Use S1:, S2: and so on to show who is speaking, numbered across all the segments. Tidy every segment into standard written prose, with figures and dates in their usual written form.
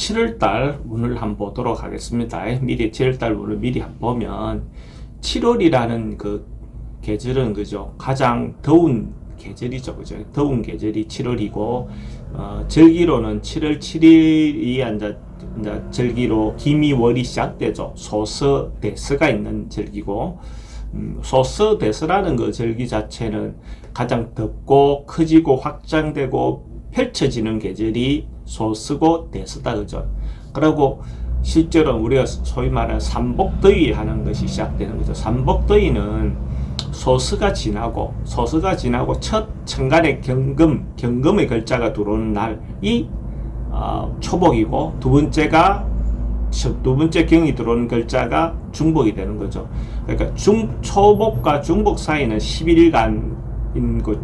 S1: 7월달 운을 한번 보도록 하겠습니다. 미리 7월달 운을 미리 한번 보면 7월이라는 그 계절은 그죠, 가장 더운 계절이죠, 그죠. 더운 계절이 7월이고 절기로는 7월 7일이 이제 절기로 기미월이 시작되죠. 소서대서가 있는 절기고, 소서대서라는 그 절기 자체는 가장 덥고 커지고 확장되고 펼쳐지는 계절이 소서고 대서다, 그죠. 그리고 실제로 우리가 소위 말하는 삼복더위 하는 것이 시작되는 거죠. 삼복더위는 소서가 지나고 첫 천간의 경금의 글자가 들어오는 날이 초복이고, 두 번째 경이 들어오는 글자가 중복이 되는 거죠. 그러니까 초복과 중복 사이는 11일간인 거,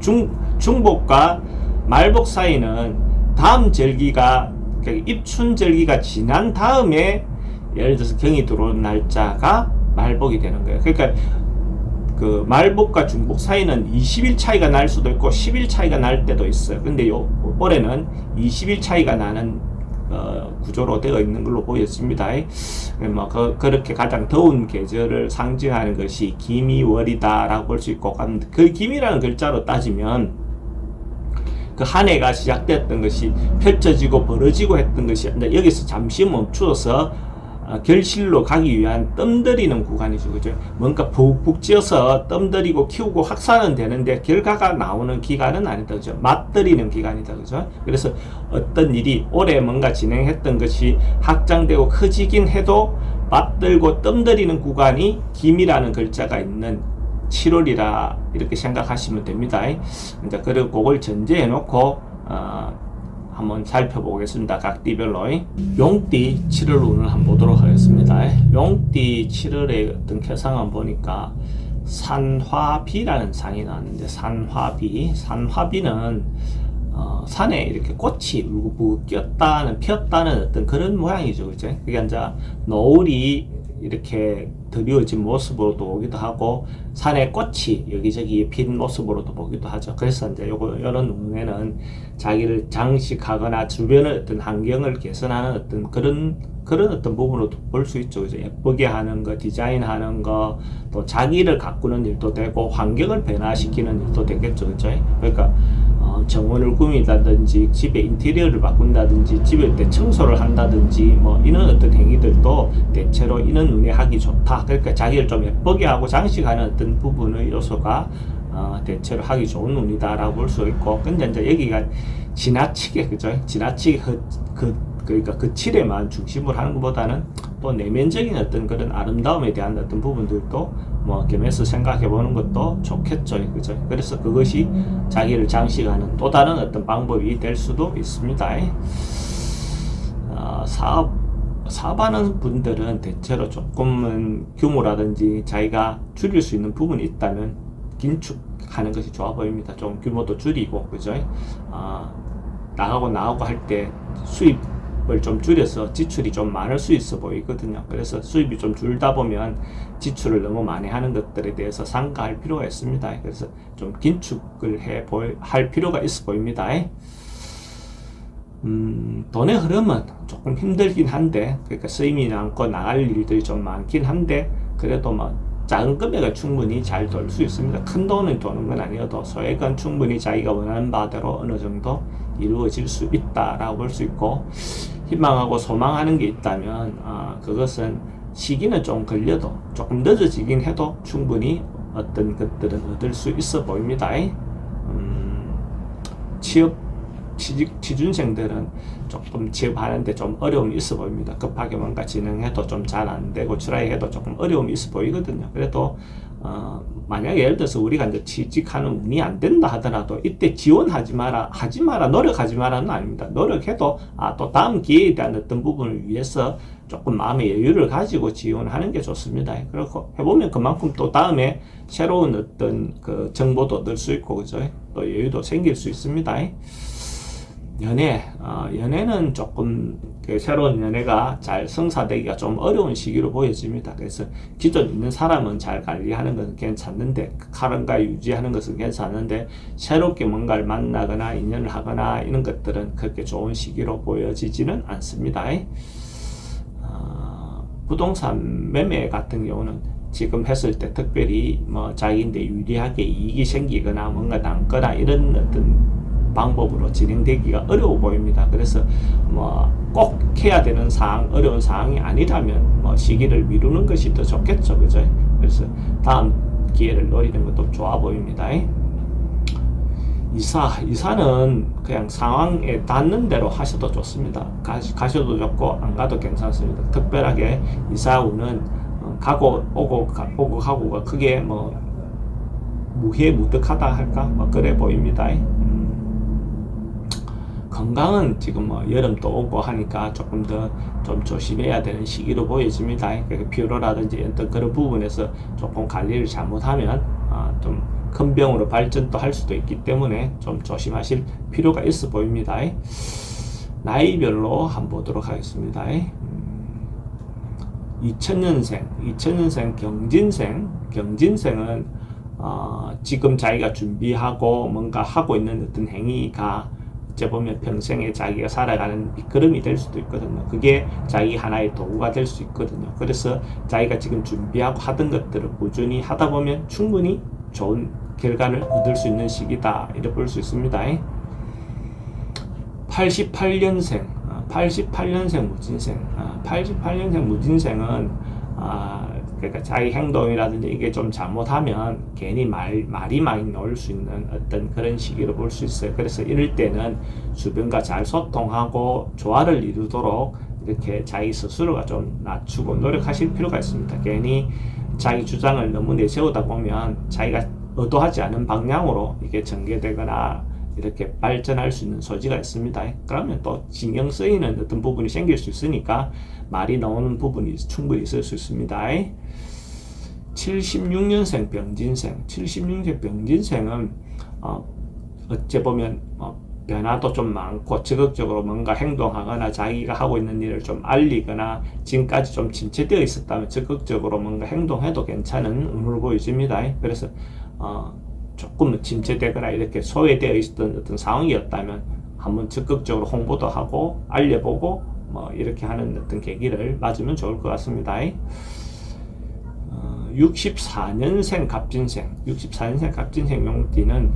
S1: 중복과 말복 사이는 다음 절기가, 그러니까 입춘절기가 지난 다음에 예를 들어서 경이 들어오는 날짜가 말복이 되는 거예요. 그러니까 그 말복과 중복 사이는 20일 차이가 날 수도 있고 10일 차이가 날 때도 있어요. 근데 올해는 20일 차이가 나는 구조로 되어 있는 걸로 보였습니다. 뭐 그렇게 가장 더운 계절을 상징하는 것이 기미월이다라고 볼 수 있고, 그 기미라는 글자로 따지면 그 한 해가 시작됐던 것이 펼쳐지고 벌어지고 했던 것이 여기서 잠시 멈추어서 결실로 가기 위한 뜸들이는 구간이죠, 그죠? 뭔가 푹푹 찌어서 뜸들이고 키우고 확산은 되는데 결과가 나오는 기간은 아니다, 그죠? 맛들이는 기간이다, 그죠? 그래서 어떤 일이 올해 뭔가 진행했던 것이 확장되고 커지긴 해도 맛들고 뜸들이는 구간이 기미라는 글자가 있는 7월이라 이렇게 생각하시면 됩니다. 이제 그리고 그걸 전제해 놓고 한번 살펴보겠습니다. 각 띠별로. 용띠 7월 운을 한번 보도록 하겠습니다. 용띠 7월의 어떤 개상을 보니까 산화비라는 상이 나왔는데, 산화비는 산에 이렇게 꽃이 울긋불긋 피었다는 어떤 그런 모양이죠, 그죠? 그게 이제 노을이 이렇게 드리워진 모습으로도 보기도 하고, 산에 꽃이 여기저기 핀 모습으로도 보기도 하죠. 그래서 이제 요런 운에는 자기를 장식하거나 주변의 어떤 환경을 개선하는 어떤 그런 어떤 부분으로도 볼 수 있죠. 그죠? 예쁘게 하는 거, 디자인하는 거, 또 자기를 가꾸는 일도 되고, 환경을 변화시키는 일도 되겠죠. 그죠? 그러니까 정원을 꾸민다든지, 집의 인테리어를 바꾼다든지, 집에 때 청소를 한다든지, 뭐 이런 어떤 행위들도 대체로 이런 운에 하기 좋다. 그러니까 자기를 좀 예쁘게 하고 장식하는 어떤 부분의 요소가 대체로 하기 좋은 운이다라고 볼 수 있고, 근데 이제 여기가 지나치게, 그죠? 지나치게 그러니까 그 칠에만 중심을 하는 것보다는 또 내면적인 어떤 그런 아름다움에 대한 어떤 부분들도 뭐 겸해서 생각해 보는 것도 좋겠죠, 그죠? 그래서 그것이 자기를 장식하는 또 다른 어떤 방법이 될 수도 있습니다. 사업하는 분들은 대체로 조금은 규모라든지 자기가 줄일 수 있는 부분이 있다면 긴축하는 것이 좋아 보입니다. 좀 규모도 줄이고, 그죠? 나가고 할 때 수입을 좀 줄여서 지출이 좀 많을 수 있어 보이거든요. 그래서 수입이 좀 줄다 보면 지출을 너무 많이 하는 것들에 대해서 삼가할 필요가 있습니다. 그래서 좀 긴축을 할 필요가 있어 보입니다. 돈의 흐름은 조금 힘들긴 한데, 그러니까 쓰임이 많고 나갈 일들이 좀 많긴 한데, 그래도 뭐 작은 금액은 충분히 잘 돌 수 있습니다. 큰 돈은 도는 건 아니어도 소액은 충분히 자기가 원하는 바대로 어느 정도 이루어질 수 있다라고 볼 수 있고, 희망하고 소망하는 게 있다면 그것은 시기는 좀 걸려도 조금 늦어지긴 해도 충분히 어떤 것들은 얻을 수 있어 보입니다. 취준생들은 조금 취업하는데 좀 어려움이 있어 보입니다. 급하게 뭔가 진행해도 좀 잘 안 되고 트라이해도 조금 어려움이 있어 보이거든요. 그래도 만약에 예를 들어서 우리가 이제 취직하는 운이 안 된다 하더라도 이때 지원하지 마라, 노력하지 마라는 아닙니다. 노력해도 또 다음 기회에 대한 어떤 부분을 위해서 조금 마음의 여유를 가지고 지원하는 게 좋습니다. 그렇고 해보면 그만큼 또 다음에 새로운 어떤 그 정보도 얻을 수 있고, 그죠? 또 여유도 생길 수 있습니다. 연애는 조금 그 새로운 연애가 잘 성사되기가 좀 어려운 시기로 보여집니다. 그래서 기존 있는 사람은 잘 관리하는 것은 괜찮는데, 카른과 유지하는 것은 괜찮은데, 새롭게 뭔가를 만나거나 인연을 하거나 이런 것들은 그렇게 좋은 시기로 보여지지는 않습니다. 부동산 매매 같은 경우는 지금 했을 때 특별히 뭐 자기인데 유리하게 이익이 생기거나 뭔가 남거나 이런 어떤 방법으로 진행되기가 어려워 보입니다. 그래서 뭐 꼭 해야 되는 사항, 어려운 사항이 아니라면 뭐 시기를 미루는 것이 더 좋겠죠, 그죠? 그래서 다음 기회를 노리는 것도 좋아 보입니다. 이사는 그냥 상황에 닿는 대로 하셔도 좋습니다. 가셔도 좋고 안 가도 괜찮습니다. 특별하게 이사운은 가고 오고 가고가 크게 뭐 무해무득하다 할까 뭐 그래 보입니다. 건강은 지금 뭐 여름도 오고 하니까 조금 더 좀 조심해야 되는 시기로 보여집니다. 그러니까 피로라든지 어떤 그런 부분에서 조금 관리를 잘못하면 좀 큰 병으로 발전도 할 수도 있기 때문에 좀 조심하실 필요가 있어 보입니다. 나이별로 한번 보도록 하겠습니다. 2000년생 경진생은 지금 자기가 준비하고 뭔가 하고 있는 어떤 행위가 어째 보면 평생에 자기가 살아가는 미끄럼이 될 수도 있거든요. 그게 자기 하나의 도구가 될 수 있거든요. 그래서 자기가 지금 준비하고 하던 것들을 꾸준히 하다 보면 충분히 좋은 결과를 얻을 수 있는 시기다, 이렇게 볼 수 있습니다. 88년생 무진생은 그러니까 자기 행동이라든지 이게 좀 잘못하면 괜히 말이 많이 나올 수 있는 어떤 그런 시기로 볼 수 있어요. 그래서 이럴 때는 주변과 잘 소통하고 조화를 이루도록 이렇게 자기 스스로가 좀 낮추고 노력하실 필요가 있습니다. 괜히 자기 주장을 너무 내세우다 보면 자기가 의도하지 않은 방향으로 이게 전개되거나 이렇게 발전할 수 있는 소지가 있습니다. 그러면 또 신경 쓰이는 어떤 부분이 생길 수 있으니까 말이 나오는 부분이 충분히 있을 수 있습니다. 76년생 병진생은 어째 보면 변화도 좀 많고 적극적으로 뭔가 행동하거나 자기가 하고 있는 일을 좀 알리거나 지금까지 좀 침체되어 있었다면 적극적으로 뭔가 행동해도 괜찮은 운으로 보여집니다. 그래서 조금 침체되거나 이렇게 소외되어 있었던 어떤 상황이었다면 한번 적극적으로 홍보도 하고 알려보고 뭐 이렇게 하는 어떤 계기를 맞으면 좋을 것 같습니다. 64년생 갑진생 용띠는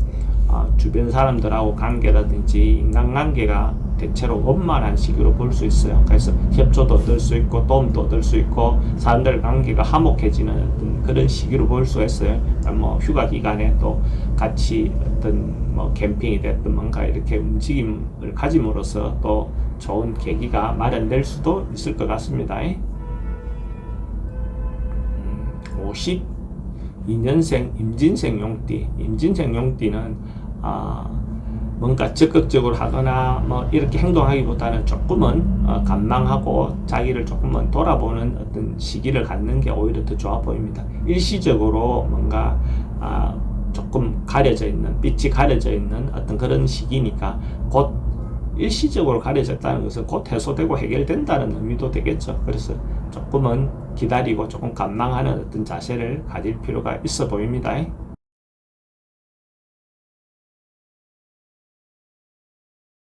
S1: 주변 사람들하고 관계라든지 인간관계가 대체로 원만한 시기로 볼 수 있어요. 그래서 협조도 얻을 수 있고 도움도 얻을 수 있고 사람들 관계가 화목해지는 어떤 그런 시기로 볼 수 있어요. 뭐 휴가 기간에 또 같이 어떤 뭐 캠핑이 됐든 뭔가 이렇게 움직임을 가짐으로써 또 좋은 계기가 마련될 수도 있을 것 같습니다. 52년생 임진생 용띠는 뭔가 적극적으로 하거나 뭐 이렇게 행동하기보다는 조금은 관망하고 자기를 조금은 돌아보는 어떤 시기를 갖는 게 오히려 더 좋아 보입니다. 일시적으로 뭔가 조금 빛이 가려져 있는 어떤 그런 시기니까 곧 일시적으로 가려졌다는 것은 곧 해소되고 해결된다는 의미도 되겠죠. 그래서 조금은 기다리고 조금 관망하는 어떤 자세를 가질 필요가 있어 보입니다.